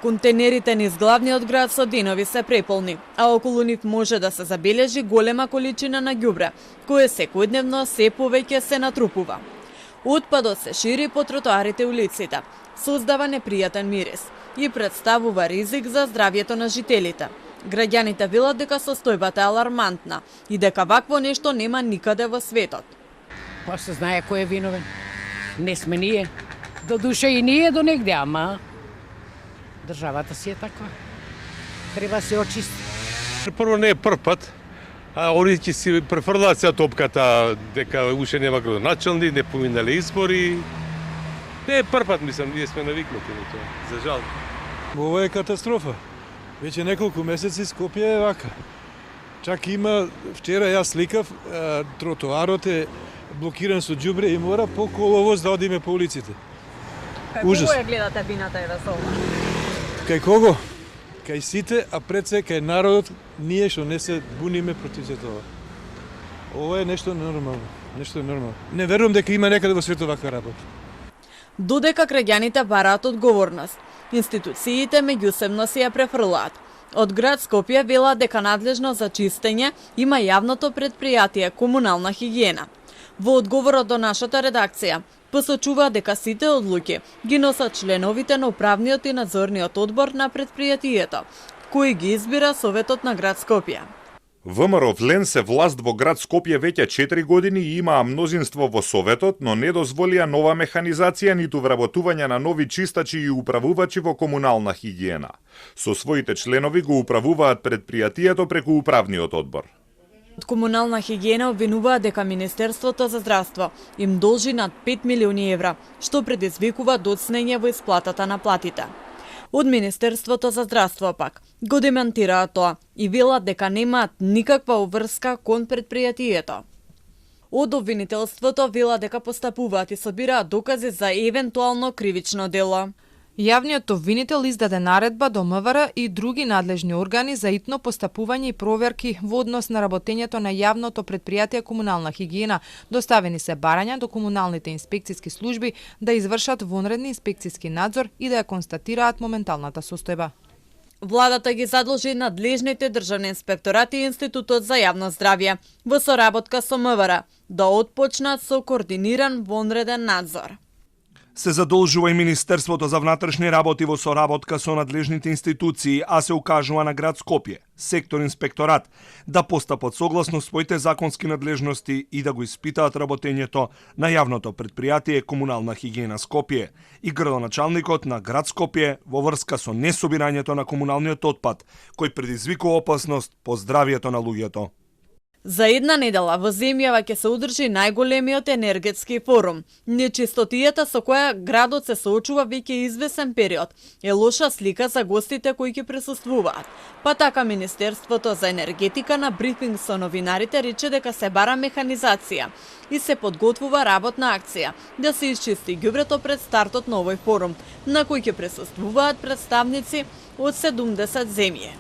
Контейнерите низ главниот град со денови се преполни, а околу нив може да се забележи голема количина на ѓубре, кое секојдневно се повеќе се натрупува. Отпадот се шири по тротоарите и улиците, создава непријатен мирис и представува ризик за здравјето на жителите. Граѓаните велат дека состојбата е алармантна и дека вакво нешто нема никаде во светот. Па се знае кој е виновен. Не сме ние. До душа и ние до негде, ама државата си е таква. Треба се очисти. Прво не е прв пат, а они ќе си префрлаат се топката дека уште нема градоначалник, не поминале избори. Не е прв пат, мислам, ние сме навикнати на тоа, за жал. Ова е катастрофа. Веќе неколку месеци Скопје е вака. Чак има, вчера јас сликав, тротоарот е блокиран со ѓубре и мора по коловоз да одиме по улиците. Како ја гледате вината е расолна? Кај кого? Кај сите, а пред се кај народот, ние што не се буниме против се тоа. Ова е нешто нормално. Нешто е нормално. Не верувам дека има некаде во светот ваква работа. Додека граѓаните бараат одговорност, институциите меѓусебно си ја префрлаат. Од град Скопје велат дека надлежно за чистење има јавното предпријатие Комунална хигиена. Во одговорот до нашата редакција, посочува дека сите одлуки ги носат членовите на управниот и надзорниот одбор на предпријатието, кои ги избира Советот на град Скопје. ВМРО Влен се власт во град Скопје веќе 4 години и имаа мнозинство во Советот, но не дозволија нова механизација ниту вработување на нови чистачи и управувачи во комунална хигиена. Со своите членови го управуваат предпријатието преку управниот одбор. Од Комунална хигиена обвинуваа дека Министерството за здравство им должи над 5 милиони евра, што предизвикува доцнење во исплатата на платите. Од Министерството за здравство пак го демантираат тоа и велат дека немаат никаква обврска кон предпријатието. Од обвинителството велат дека постапуваат и собираат докази за евентуално кривично дело. Јавниот обвинител издаде наредба до МВР и други надлежни органи за итно постапување и проверки во однос на работењето на јавното предпријатие Комунална хигиена. Доставени се барања до комуналните инспекциски служби да извршат вонредни инспекциски надзор и да ја констатираат моменталната состојба. Владата ги задолжи надлежните државни инспекторати и Институтот за јавно здравје во соработка со МВР да отпочнат со координиран вонреден надзор. Се задолжува и Министерството за внатрешни работи во соработка со надлежните институции, а се укажува на град Скопје, сектор инспекторат, да постапат согласно своите законски надлежности и да го испитаат работењето на јавното предпријатие Комунална хигиена Скопје и градоначалникот на град Скопје во врска со несобирањето на комуналниот отпад, кој предизвикува опасност по здравјето на луѓето. За една недела во земјава ќе се одржи најголемиот енергетски форум. Нечистотијата со која градот се соочува веќе извесен период е лоша слика за гостите кои ќе присуствуваат. Па така Министерството за енергетика на брифинг со новинарите рече дека се бара механизација и се подготвува работна акција да се исчисти ѓубрето пред стартот на овој форум, на кој ќе присуствуваат представници од 70 земји.